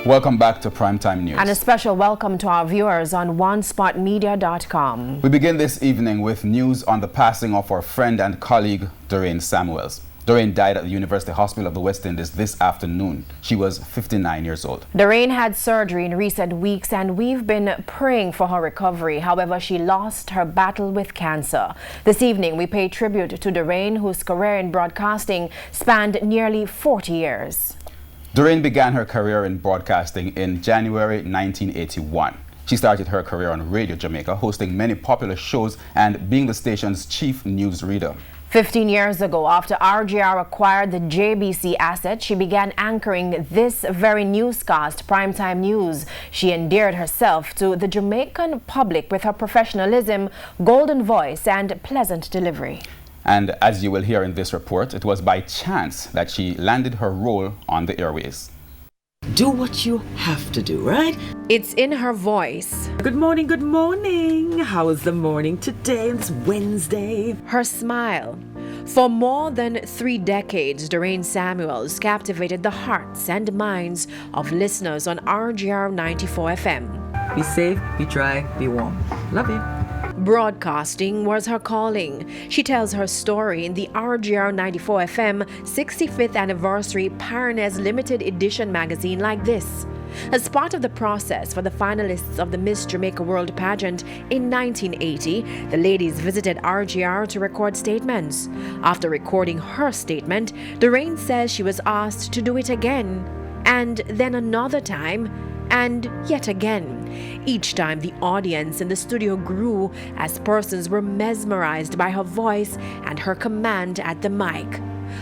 Welcome back to Primetime News. And a special welcome to our viewers on onespotmedia.com. We begin this evening with news on the passing of our friend and colleague, Dorraine Samuels. Dorraine died at the University Hospital of the West Indies this afternoon. She was 59 years old. Dorraine had surgery in recent weeks and we've been praying for her recovery. However, she lost her battle with cancer. This evening, we pay tribute to Dorraine, whose career in broadcasting spanned nearly 40 years. Dorraine began her career in broadcasting in January 1981. She started her career on Radio Jamaica, hosting many popular shows and being the station's chief news reader. 15 years ago, after RGR acquired the JBC asset, she began anchoring this very newscast, Primetime News. She endeared herself to the Jamaican public with her professionalism, golden voice, and pleasant delivery. And as you will hear in this report, it was by chance that she landed her role on the airways. Do what you have to do, right? It's in her voice. Good morning, good morning. How is the morning today? It's Wednesday. Her smile. For more than 3 decades, Dorraine Samuels captivated the hearts and minds of listeners on RGR 94 FM. Be safe, be dry, be warm. Love you. Broadcasting was her calling. She tells her story in the RGR 94 FM 65th Anniversary Pioneers Limited Edition magazine like this. As part of the process for the finalists of the Miss Jamaica World Pageant in 1980, the ladies visited RGR to record statements. After recording her statement, Dorraine says she was asked to do it again, and then another time, and yet again. Each time the audience in the studio grew as persons were mesmerized by her voice and her command at the mic.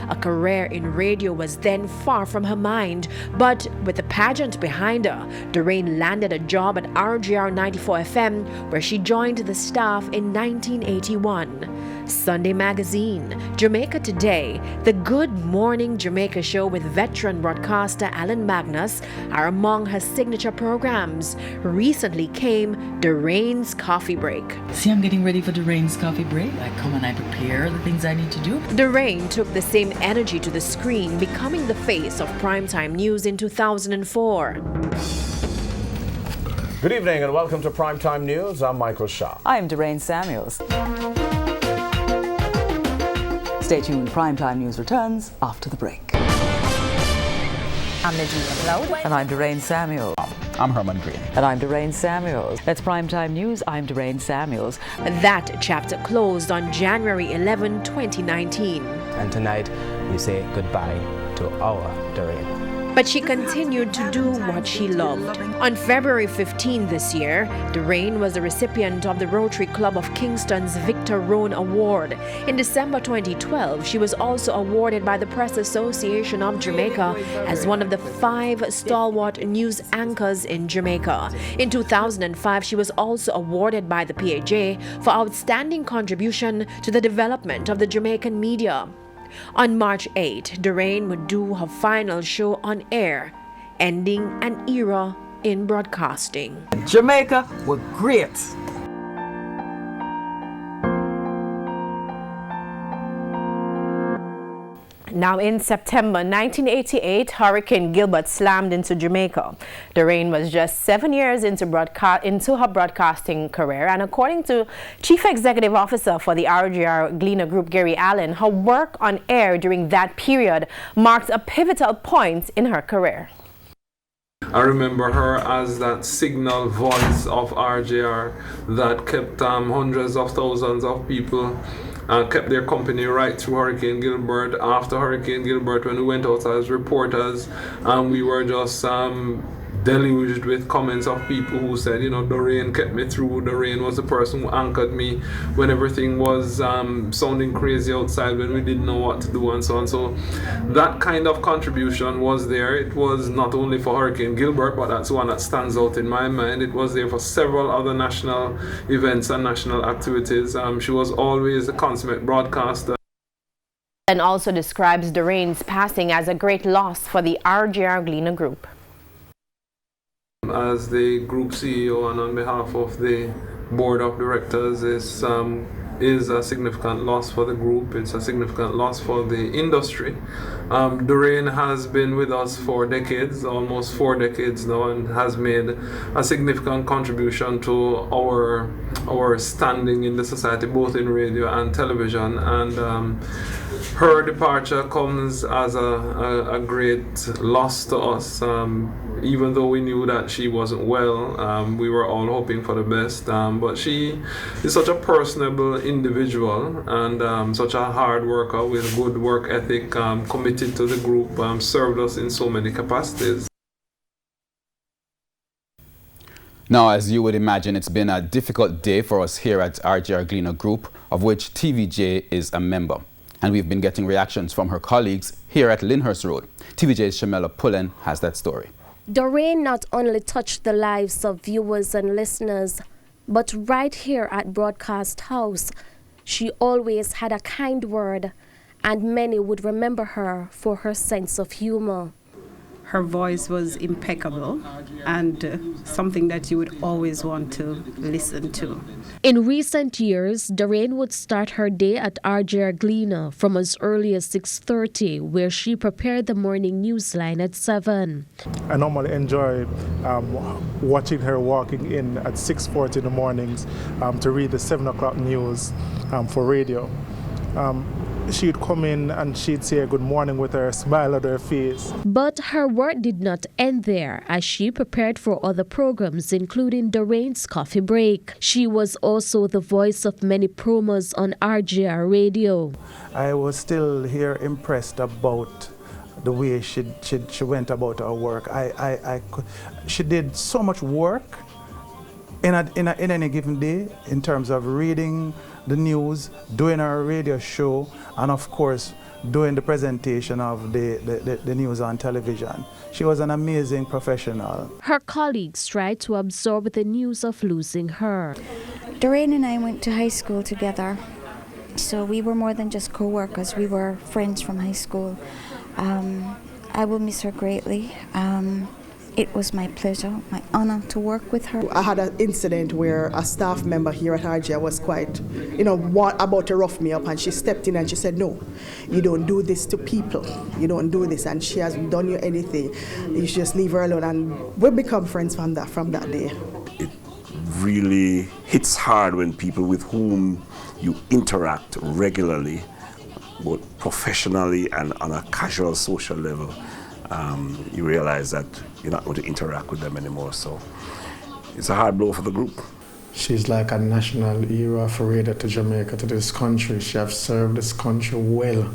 A career in radio was then far from her mind, but with the pageant behind her, Dorraine landed a job at RGR 94 FM, where she joined the staff in 1981. Sunday Magazine, Jamaica Today, the Good Morning Jamaica show with veteran broadcaster Alan Magnus are among her signature programs. Recently came Dorraine's Coffee Break. See, I'm getting ready for Dorraine's coffee break. I come and I prepare the things I need to do. Dorraine took the same energy to the screen, becoming the face of Primetime News in 2004. Good evening and welcome to Primetime News. I'm Michael Shaw. I'm Dorraine Samuels. Stay tuned, Primetime News returns after the break. I'm Nadine Cloud. And I'm Dorraine Samuels. I'm Herman Green. And I'm Dorraine Samuels. That's Primetime News. I'm Dorraine Samuels. That chapter closed on January 11, 2019. And tonight, we say goodbye to our Dorraine. But she continued to do what she loved. On February 15 this year, Dorraine was the recipient of the Rotary Club of Kingston's Victor Rohn Award. In December 2012, she was also awarded by the Press Association of Jamaica as one of the 5 stalwart news anchors in Jamaica. In 2005, she was also awarded by the TVJ for outstanding contribution to the development of the Jamaican media. On March 8, Dorraine would do her final show on air, ending an era in broadcasting. Jamaica were great. Now in September 1988, Hurricane Gilbert slammed into Jamaica. Dorraine was just 7 years into her broadcasting career, and according to Chief Executive Officer for the RGR Gleaner Group, Gary Allen, her work on air during that period marked a pivotal point in her career. I remember her as that signal voice of RGR that kept hundreds of thousands of people kept their company right through Hurricane Gilbert. After Hurricane Gilbert, when we went out as reporters, we were just deluged with comments of people who said, you know, Dorraine kept me through. Dorraine was the person who anchored me when everything was sounding crazy outside, when we didn't know what to do and so on. So that kind of contribution was there. It was not only for Hurricane Gilbert, but that's one that stands out in my mind. It was there for several other national events and national activities. She was always a consummate broadcaster. And also describes Dorraine's passing as a great loss for the RGR Gleaner Group. As the group CEO and on behalf of the board of directors is a significant loss for the group. It's a significant loss for the industry. Dorraine has been with us for decades, almost 4 decades now, and has made a significant contribution to our standing in the society, both in radio and television. And her departure comes as a great loss to us. Even though we knew that she wasn't well, we were all hoping for the best. But she is such a personable individual and such a hard worker with good work ethic, committed to the group, served us in so many capacities. Now, as you would imagine, it's been a difficult day for us here at RJR Gleaner Group, of which TVJ is a member. And we've been getting reactions from her colleagues here at Lyndhurst Road. TVJ's Shamela Pullen has that story. Dorraine not only touched the lives of viewers and listeners, but right here at Broadcast House, she always had a kind word, and many would remember her for her sense of humor. Her voice was impeccable and something that you would always want to listen to. In recent years, Dorraine would start her day at RJR Gleaner from as early as 6:30, where she prepared the morning newsline at 7. I normally enjoy watching her walking in at 6:40 in the mornings to read the 7 o'clock news for radio. She'd come in and she'd say good morning with her smile on her face. But her work did not end there, as she prepared for other programs, including Dorraine's Coffee Break. She was also the voice of many promos on RJR Radio. I was still here impressed about the way she went about her work. She did so much work in any given day in terms of reading the news, doing our radio show, and of course doing the presentation of the news on television. She was an amazing professional. Her colleagues tried to absorb the news of losing her. Dorraine and I went to high school together, so we were more than just co-workers, we were friends from high school. I will miss her greatly. It was my pleasure, my honor to work with her. I had an incident where a staff member here at RJR was quite, about to rough me up, and she stepped in and she said, "No, you don't do this to people. You don't do this, and she hasn't done you anything. You should just leave her alone." And we've become friends from that day. It really hits hard when people with whom you interact regularly, both professionally and on a casual social level, you realize that you're not going to interact with them anymore. So it's a hard blow for the group. She's like a national hero for radio to Jamaica, to this country. She has served this country well.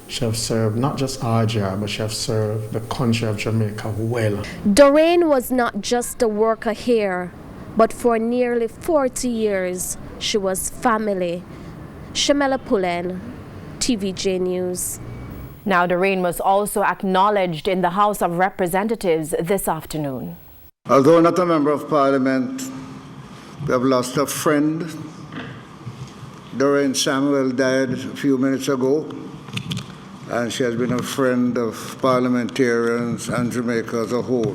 She has served not just RJR, but she has served the country of Jamaica well. Dorraine was not just a worker here, but for nearly 40 years, she was family. Shamela Pullen, TVJ News. Now, Dorraine was also acknowledged in the House of Representatives this afternoon. Although not a member of Parliament, we have lost a friend. Dorraine Samuel died a few minutes ago, and she has been a friend of parliamentarians and Jamaica as a whole.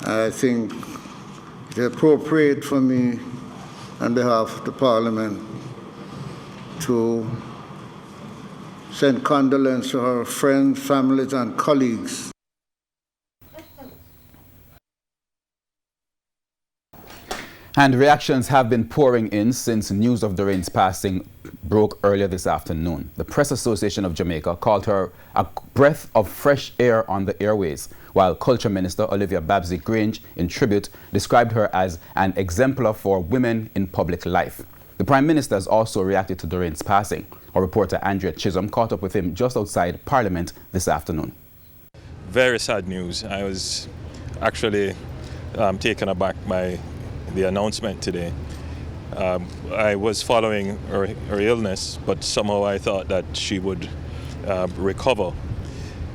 I think it is appropriate for me, on behalf of the Parliament, to send condolences to her friends, families, and colleagues. And reactions have been pouring in since news of Dorraine's passing broke earlier this afternoon. The Press Association of Jamaica called her a breath of fresh air on the airways, while Culture Minister Olivia Babsy-Grange, in tribute, described her as an exemplar for women in public life. The Prime Minister has also reacted to Dorraine's passing. Our reporter Andrea Chisholm caught up with him just outside Parliament this afternoon. Very sad news. I was actually taken aback by the announcement today. I was following her illness, but somehow I thought that she would recover.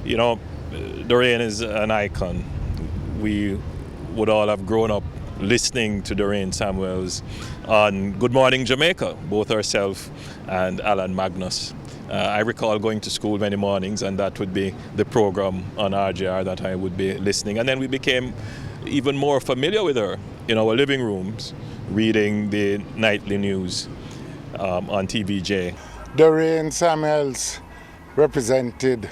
You know, Dorraine is an icon. We would all have grown up listening to Dorraine Samuels on Good Morning Jamaica, both herself and Alan Magnus. I recall going to school many mornings, and that would be the program on RJR that I would be listening. And then we became even more familiar with her in our living rooms, reading the nightly news on TVJ. Dorraine Samuels represented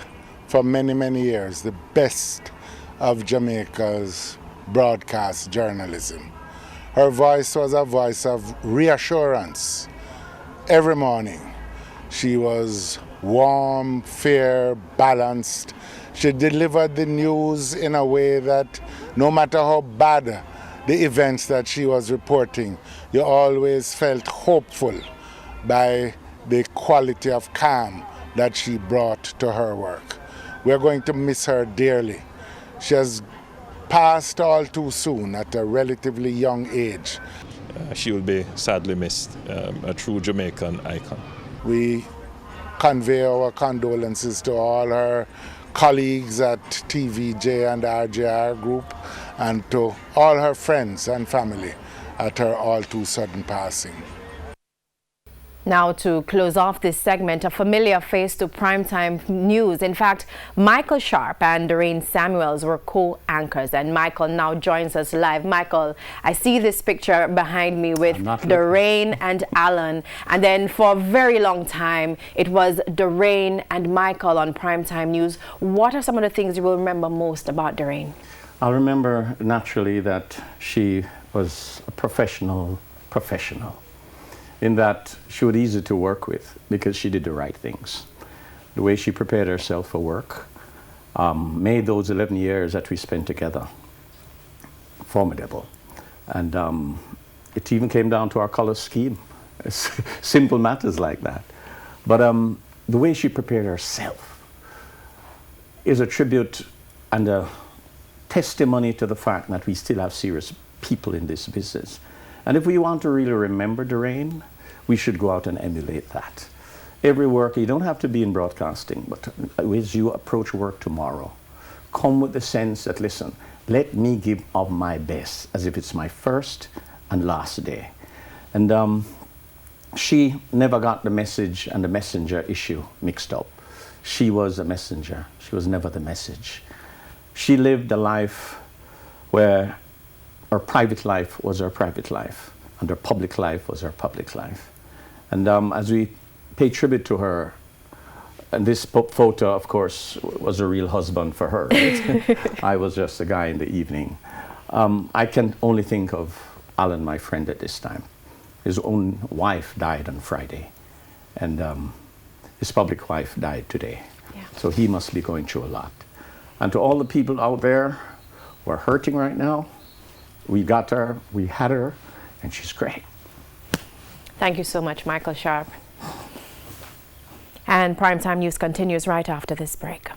for many, many years the best of Jamaica's broadcast journalism. Her voice was a voice of reassurance. Every morning, she was warm, fair, balanced. She delivered the news in a way that no matter how bad the events that she was reporting, you always felt hopeful by the quality of calm that she brought to her work. We're going to miss her dearly. She has passed all too soon at a relatively young age. She will be sadly missed, a true Jamaican icon. We convey our condolences to all her colleagues at TVJ and RJR Group and to all her friends and family at her all too sudden passing. Now, to close off this segment, a familiar face to primetime news. In fact, Michael Sharp and Dorraine Samuels were co-anchors, and Michael now joins us live. Michael, I see this picture behind me with Dorraine and Alan, and then for a very long time, it was Dorraine and Michael on primetime news. What are some of the things you will remember most about Dorraine? I'll remember naturally that she was a professional, in that she was easy to work with because she did the right things. The way she prepared herself for work made those 11 years that we spent together formidable. And it even came down to our color scheme. Simple matters like that. But the way she prepared herself is a tribute and a testimony to the fact that we still have serious people in this business. And if we want to really remember Dorraine, we should go out and emulate that. Every worker, you don't have to be in broadcasting, but as you approach work tomorrow, come with the sense that, listen, let me give of my best as if it's my first and last day. And she never got the message and the messenger issue mixed up. She was a messenger. She was never the message. She lived a life where her private life was her private life, and her public life was her public life. And as we pay tribute to her, and this photo, of course, was a real husband for her. Right? I was just a guy in the evening. I can only think of Alan, my friend, at this time. His own wife died on Friday, and his public wife died today. Yeah. So he must be going through a lot. And to all the people out there who are hurting right now, we got her, we had her, and she's great. Thank you so much, Michael Sharp. And Primetime News continues right after this break.